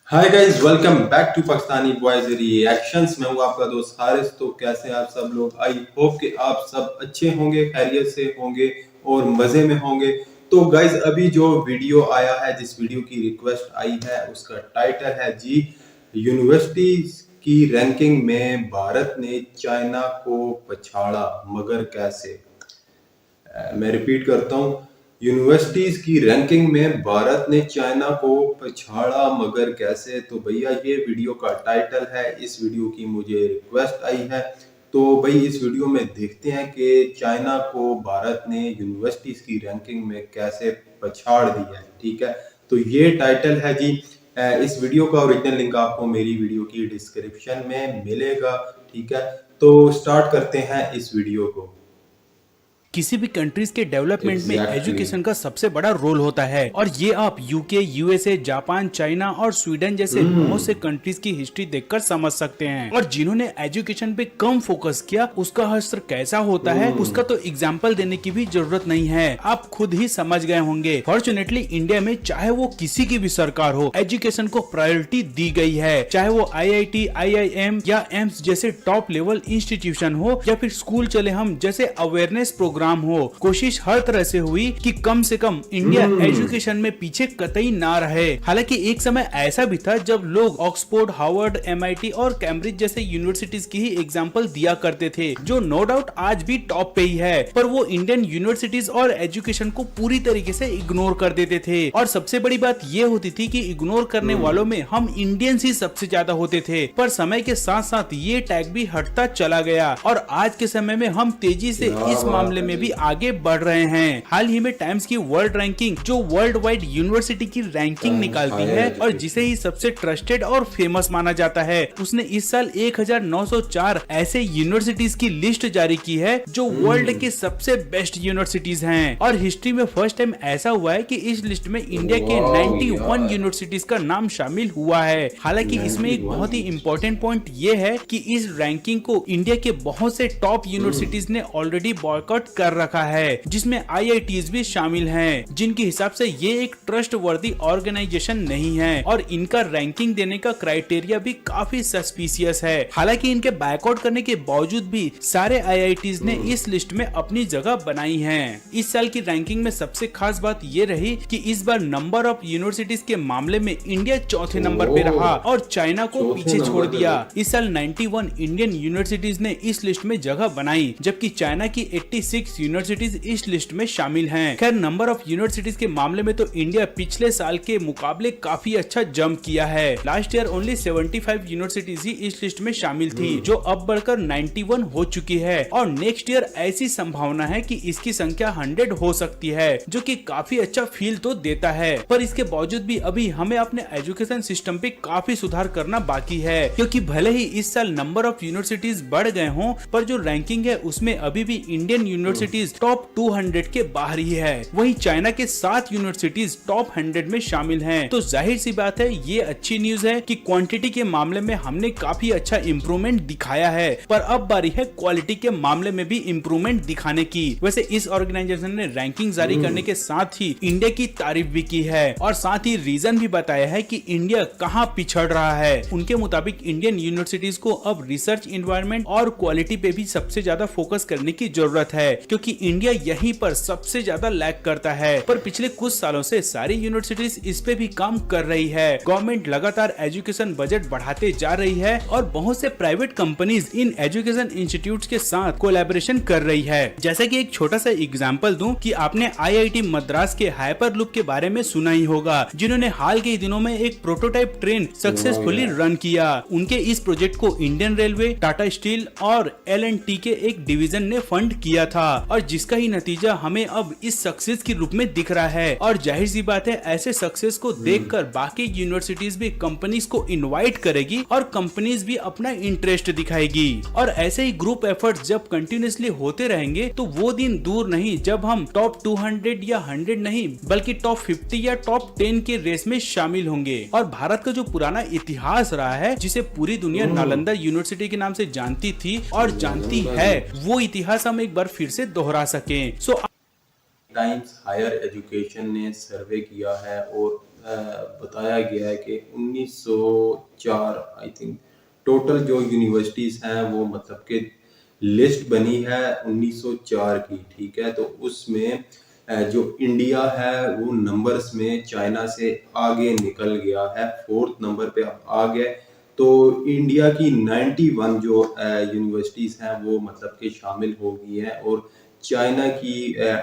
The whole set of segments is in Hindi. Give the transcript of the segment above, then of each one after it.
Hi guys, welcome back to Pakistani boys reactions. मैं हूं आपका दोस्त हारिस। तो कैसे हैं आप सब लोग? आई होप कि आप सब अच्छे होंगे, खैरियत से होंगे और मज़े में होंगे। तो गाइस, अभी जो वीडियो आया है, जिस वीडियो की रिक्वेस्ट आई है, उसका टाइटल है जी, यूनिवर्सिटीज की रैंकिंग में भारत ने चाइना को पछाड़ा मगर कैसे। मैं रिपीट करता हूँ, यूनिवर्सिटीज की रैंकिंग में भारत ने चाइना को पछाड़ा मगर कैसे। तो भैया ये वीडियो का टाइटल है, इस वीडियो की मुझे रिक्वेस्ट आई है। तो भाई इस वीडियो में देखते हैं कि चाइना को भारत ने यूनिवर्सिटीज की रैंकिंग में कैसे पछाड़ दिया है। ठीक है, तो ये टाइटल है जी। इस वीडियो का ओरिजिनल लिंक आपको मेरी वीडियो की डिस्क्रिप्शन में मिलेगा। ठीक है, तो स्टार्ट करते हैं इस वीडियो को। किसी भी कंट्रीज के डेवलपमेंट में एग्जैक्टली। एजुकेशन का सबसे बड़ा रोल होता है और ये आप यूके, यूएसए, जापान, चाइना और स्वीडन जैसे बहुत से कंट्रीज की हिस्ट्री देखकर समझ सकते हैं। और जिन्होंने एजुकेशन पे कम फोकस किया, उसका असर कैसा होता है उसका तो एग्जाम्पल देने की भी जरूरत नहीं है, आप खुद ही समझ गए होंगे। फॉर्चुनेटली इंडिया में चाहे वो किसी की भी सरकार हो, एजुकेशन को प्रायोरिटी दी गई है। चाहे वो आईआईटी, आईआईएम या एम्स जैसे टॉप लेवल इंस्टीट्यूशन हो या फिर स्कूल चले हम जैसे अवेयरनेस प्रोग्राम हो, कोशिश हर तरह से हुई कि कम से कम इंडिया एजुकेशन में पीछे कतई ना रहे। हालांकि एक समय ऐसा भी था जब लोग ऑक्सफोर्ड, हार्वर्ड, एमआईटी और कैम्ब्रिज जैसे यूनिवर्सिटीज की ही एग्जांपल दिया करते थे, जो नो डाउट आज भी टॉप पे ही है, पर वो इंडियन यूनिवर्सिटीज और एजुकेशन को पूरी तरीके से इग्नोर कर देते थे। और सबसे बड़ी बात ये होती थी कि इग्नोर करने वालों में हम इंडियंस ही सबसे ज्यादा होते थे। पर समय के साथ साथ ये टैग भी हटता चला गया और आज के समय में हम तेजी से इस मामले में भी आगे बढ़ रहे हैं। हाल ही में टाइम्स की वर्ल्ड रैंकिंग, जो वर्ल्ड वाइड यूनिवर्सिटी की रैंकिंग निकालती है और जिसे ही सबसे ट्रस्टेड और फेमस माना जाता है, उसने इस साल 1904 ऐसे यूनिवर्सिटीज की लिस्ट जारी की है जो वर्ल्ड के सबसे बेस्ट यूनिवर्सिटीज हैं। और हिस्ट्री में फर्स्ट टाइम ऐसा हुआ है कि इस लिस्ट में इंडिया के 91 यूनिवर्सिटीज का नाम शामिल हुआ है। हालांकि इसमें एक बहुत ही इंपॉर्टेंट पॉइंट ये है कि इस रैंकिंग को इंडिया के बहुत से टॉप यूनिवर्सिटीज ने ऑलरेडी बॉयकॉट कर रखा है, जिसमें आईआईटीज भी शामिल हैं, जिनके हिसाब से ये एक ट्रस्ट वर्दी ऑर्गेनाइजेशन नहीं है और इनका रैंकिंग देने का क्राइटेरिया भी काफी सस्पिशियस है। हालांकि इनके बैकआउट करने के बावजूद भी सारे आईआईटीज ने इस लिस्ट में अपनी जगह बनाई है। इस साल की रैंकिंग में सबसे खास बात ये रही कि इस बार नंबर ऑफ यूनिवर्सिटीज के मामले में इंडिया चौथे नंबर पे रहा और चाइना को पीछे छोड़ दिया। इस साल 91 इंडियन यूनिवर्सिटीज ने इस लिस्ट में जगह बनाई, जबकि चाइना की 86 यूनिवर्सिटीज इस लिस्ट में शामिल हैं। खैर, नंबर ऑफ यूनिवर्सिटीज के मामले में तो इंडिया पिछले साल के मुकाबले काफी अच्छा जंप किया है। लास्ट ईयर ओनली 75 यूनिवर्सिटीज ही इस लिस्ट में शामिल थी, जो अब बढ़कर 91 हो चुकी है और नेक्स्ट ईयर ऐसी संभावना है कि इसकी संख्या 100 हो सकती है, जो कि काफी अच्छा फील तो देता है। पर इसके बावजूद भी अभी हमें अपने एजुकेशन सिस्टम पे काफी सुधार करना बाकी है, क्योंकि भले ही इस साल नंबर ऑफ यूनिवर्सिटीज बढ़ गए हों, पर जो रैंकिंग है उसमें अभी भी इंडियन यूनिवर्सिटीज टॉप 200 के बाहर ही है। वहीं चाइना के 7 यूनिवर्सिटीज टॉप 100 में शामिल हैं। तो जाहिर सी बात है, ये अच्छी न्यूज है कि क्वांटिटी के मामले में हमने काफी अच्छा इम्प्रूवमेंट दिखाया है, पर अब बारी है क्वालिटी के मामले में भी इम्प्रूवमेंट दिखाने की। वैसे इस ऑर्गेनाइजेशन ने रैंकिंग जारी करने के साथ ही इंडिया की तारीफ भी की है और साथ ही रीजन भी बताया है कि इंडिया कहाँ पिछड़ रहा है। उनके मुताबिक इंडियन यूनिवर्सिटीज को अब रिसर्च इन्वायरमेंट और क्वालिटी पे भी सबसे ज्यादा फोकस करने की जरूरत है, क्योंकि इंडिया यहीं पर सबसे ज्यादा लैग करता है। पर पिछले कुछ सालों से सारी यूनिवर्सिटीज इस पे भी काम कर रही है। गवर्नमेंट लगातार एजुकेशन बजट बढ़ाते जा रही है और बहुत से private companies in education institutes के साथ कोलैबोरेशन कर रही है। जैसे कि एक छोटा सा एग्जांपल दूं कि आपने आईआईटी मद्रास के हाइपरलूप के बारे में सुना ही होगा, जिन्होंने हाल के दिनों में एक प्रोटोटाइप ट्रेन सक्सेसफुली रन किया। उनके इस प्रोजेक्ट को इंडियन रेलवे, टाटा स्टील और L&T के एक डिवीजन ने फंड किया था और जिसका ही नतीजा हमें अब इस सक्सेस के रूप में दिख रहा है। और जाहिर सी बात है, ऐसे सक्सेस को देखकर बाकी यूनिवर्सिटीज भी कंपनीज को इनवाइट करेगी और कंपनीज भी अपना इंटरेस्ट दिखाएगी। और ऐसे ही ग्रुप एफर्ट्स जब कंटिन्यूअसली होते रहेंगे तो वो दिन दूर नहीं जब हम टॉप 200 या 100 नहीं बल्कि टॉप 50 या टॉप 10 के रेस में शामिल होंगे। और भारत का जो पुराना इतिहास रहा है, जिसे पूरी दुनिया नालंदा यूनिवर्सिटी के नाम से जानती थी और जानती है, वो इतिहास हम एक बार फिर से दोहरा सकें। टाइम्स हायर एजुकेशन ने सर्वे किया है और बताया गया है कि 1904 आई थिंक टोटल जो यूनिवर्सिटीज़ हैं वो मतलब कि लिस्ट बनी है 1904 की, ठीक है। तो उसमें जो इंडिया है वो नंबर्स में चाइना से आगे निकल गया है, 4th नंबर पे अब आ गया। तो इंडिया की 91 जो यूनिवर्सिटीज़ हैं वो मतलब कि शामिल हो गई हैं और चाइना की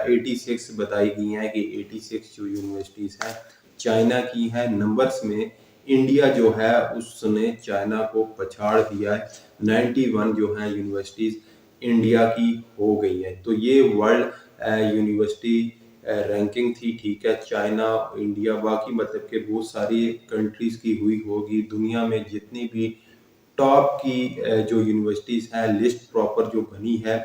86 बताई गई हैं कि 86 जो यूनिवर्सिटीज़ हैं चाइना की हैं। नंबर्स में इंडिया जो है उसने चाइना को पछाड़ दिया है, 91 जो हैं यूनिवर्सिटीज़ इंडिया की हो गई है। तो ये वर्ल्ड यूनिवर्सिटी रैंकिंग थी, ठीक है। चाइना, इंडिया, बाकी मतलब के बहुत सारी कंट्रीज़ की हुई होगी। दुनिया में जितनी भी टॉप की जो यूनिवर्सिटीज़ हैं लिस्ट प्रॉपर जो बनी है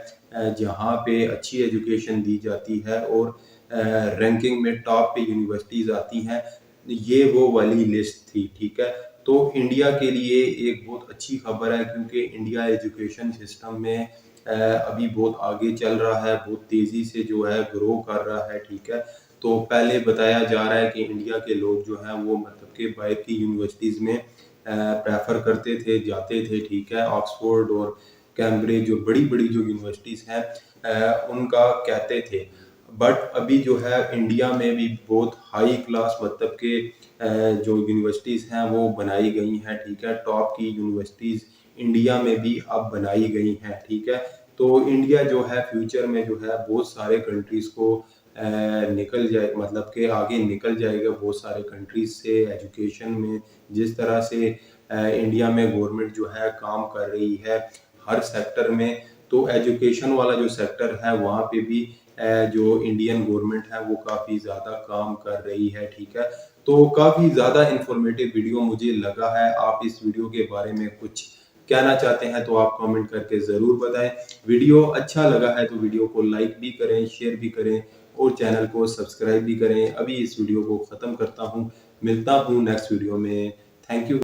जहाँ पे अच्छी एजुकेशन दी जाती है और रैंकिंग में टॉप पे यूनिवर्सिटीज़ आती हैं, ये वो वाली लिस्ट थी, ठीक है। तो इंडिया के लिए एक बहुत अच्छी खबर है क्योंकि इंडिया एजुकेशन सिस्टम में अभी बहुत आगे चल रहा है, बहुत तेज़ी से जो है ग्रो कर रहा है, ठीक है। तो पहले बताया जा रहा है कि इंडिया के लोग जो हैं वो मतलब कि बाहर की यूनिवर्सिटीज़ में प्रेफर करते थे, जाते थे, ठीक है। ऑक्सफोर्ड और कैम्ब्रिज जो बड़ी-बड़ी जो यूनिवर्सिटीज़ हैं उनका कहते थे। बट अभी जो है इंडिया में भी बहुत हाई क्लास मतलब के जो यूनिवर्सिटीज़ हैं वो बनाई गई हैं, ठीक है। टॉप की यूनिवर्सिटीज़ इंडिया में भी अब बनाई गई हैं, ठीक है। तो इंडिया जो है फ्यूचर में जो है बहुत सारे कंट्रीज़ को निकल जाए मतलब कि आगे निकल जाएगा बहुत सारे कंट्रीज़ से एजुकेशन में। जिस तरह से इंडिया में गवर्नमेंट जो है काम कर रही है हर सेक्टर में, तो एजुकेशन वाला जो सेक्टर है वहाँ पे भी जो इंडियन गवर्नमेंट है वो काफ़ी ज़्यादा काम कर रही है, ठीक है। तो काफ़ी ज़्यादा इंफॉर्मेटिव वीडियो मुझे लगा है। आप इस वीडियो के बारे में कुछ कहना चाहते हैं तो आप कमेंट करके ज़रूर बताएं। वीडियो अच्छा लगा है तो वीडियो को लाइक भी करें, शेयर भी करें और चैनल को सब्सक्राइब भी करें। अभी इस वीडियो को ख़त्म करता हूँ, मिलता हूँ नेक्स्ट वीडियो में। Thank you.